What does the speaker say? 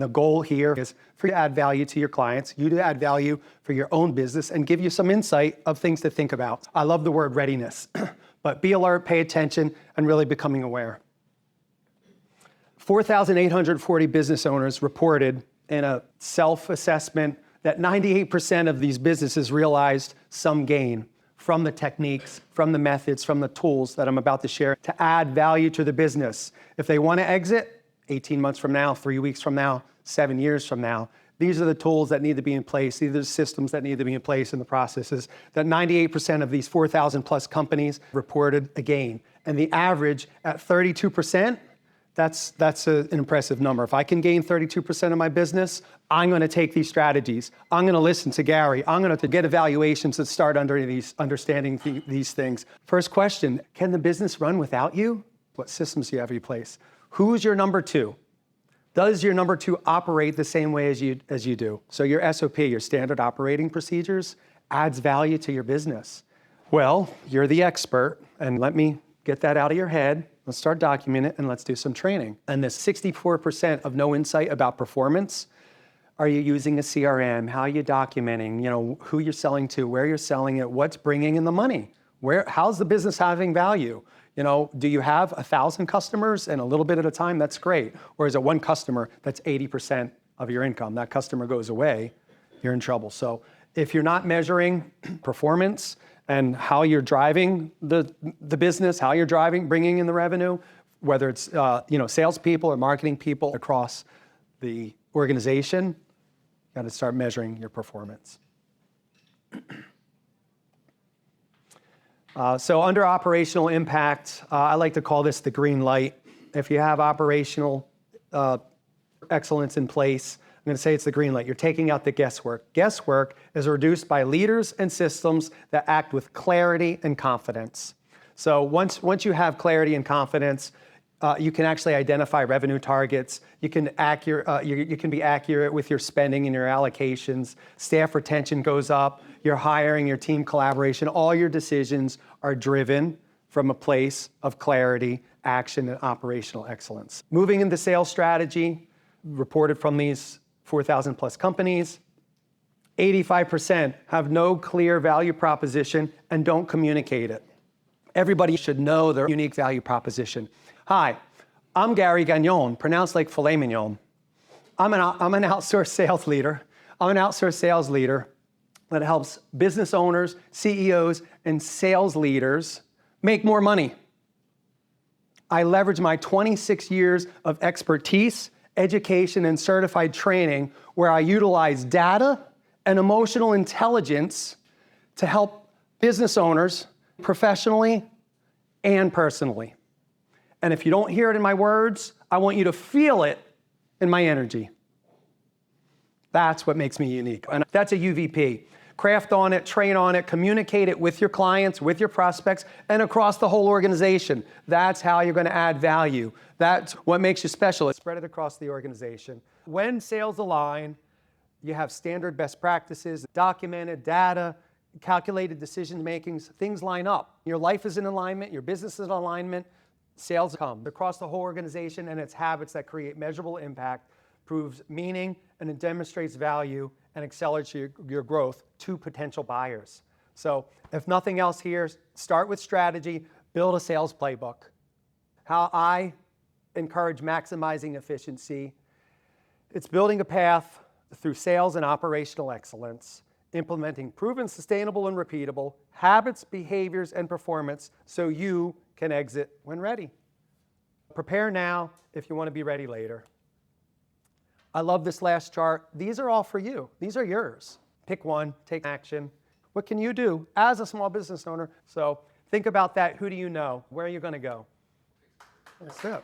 The goal here is for you to add value to your clients, you to add value for your own business, and give you some insight of things to think about. I love the word readiness, but be alert, pay attention, and really becoming aware. 4,840 business owners reported in a self-assessment that 98% of these businesses realized some gain from the techniques, from the methods, from the tools that I'm about to share to add value to the business. If they want to exit 18 months from now, 3 weeks from now, 7 years from now, these are the tools that need to be in place. These are the systems that need to be in place in the processes. That 98% of these 4,000 plus companies reported a gain. And the average at 32%, that's an impressive number. If I can gain 32% of my business, I'm going to take these strategies. I'm going to listen to Gary. I'm going to get evaluations that start understanding these things. First question, can the business run without you? What systems do you have in place? Who's your number two? Does your number two operate the same way as you do? So your SOP, your standard operating procedures, adds value to your business. Well, you're the expert, and let me get that out of your head. Let's start documenting it, and let's do some training. And the 64% of no insight about performance. Are you using a CRM? How are you documenting? Who you're selling to, where you're selling it, what's bringing in the money? How's the business having value? Do you have 1,000 customers and a little bit at a time? That's great. Or is it one customer that's 80% of your income? That customer goes away, you're in trouble. So if you're not measuring performance and how you're driving the business, how you're bringing in the revenue, whether it's salespeople or marketing people across the organization, you got to start measuring your performance. So under operational impact, I like to call this the green light. If you have operational excellence in place, I'm going to say it's the green light. You're taking out the guesswork. Guesswork is reduced by leaders and systems that act with clarity and confidence. So once you have clarity and confidence, you can actually identify revenue targets. You can be accurate with your spending and your allocations. Staff retention goes up. Your hiring, your team collaboration, all your decisions are driven from a place of clarity, action, and operational excellence. Moving into sales strategy, reported from these 4,000 plus companies, 85% have no clear value proposition and don't communicate it. Everybody should know their unique value proposition. Hi, I'm Gary Gagnon, pronounced like filet mignon. I'm an outsourced sales leader. I'm an outsourced sales leader that helps business owners, CEOs, and sales leaders make more money. I leverage my 26 years of expertise, education, and certified training where I utilize data and emotional intelligence to help business owners professionally and personally. And if you don't hear it in my words, I want you to feel it in my energy. That's what makes me unique. And that's a UVP. Craft on it, train on it, communicate it with your clients, with your prospects, and across the whole organization. That's how you're going to add value. That's what makes you special. It's spread it across the organization. When sales align, you have standard best practices, documented data, calculated decision makings, things line up. Your life is in alignment, your business is in alignment, sales come across the whole organization, and it's habits that create measurable impact, proves meaning, and it demonstrates value and accelerates your growth to potential buyers. So if nothing else here, start with strategy, build a sales playbook. How I encourage maximizing efficiency, it's building a path through sales and operational excellence, implementing proven, sustainable, and repeatable habits, behaviors, and performance so you can exit when ready. Prepare now if you want to be ready later. I love this last chart. These are all for you. These are yours. Pick one, take action. What can you do as a small business owner? So think about that. Who do you know? Where are you going to go? That's it.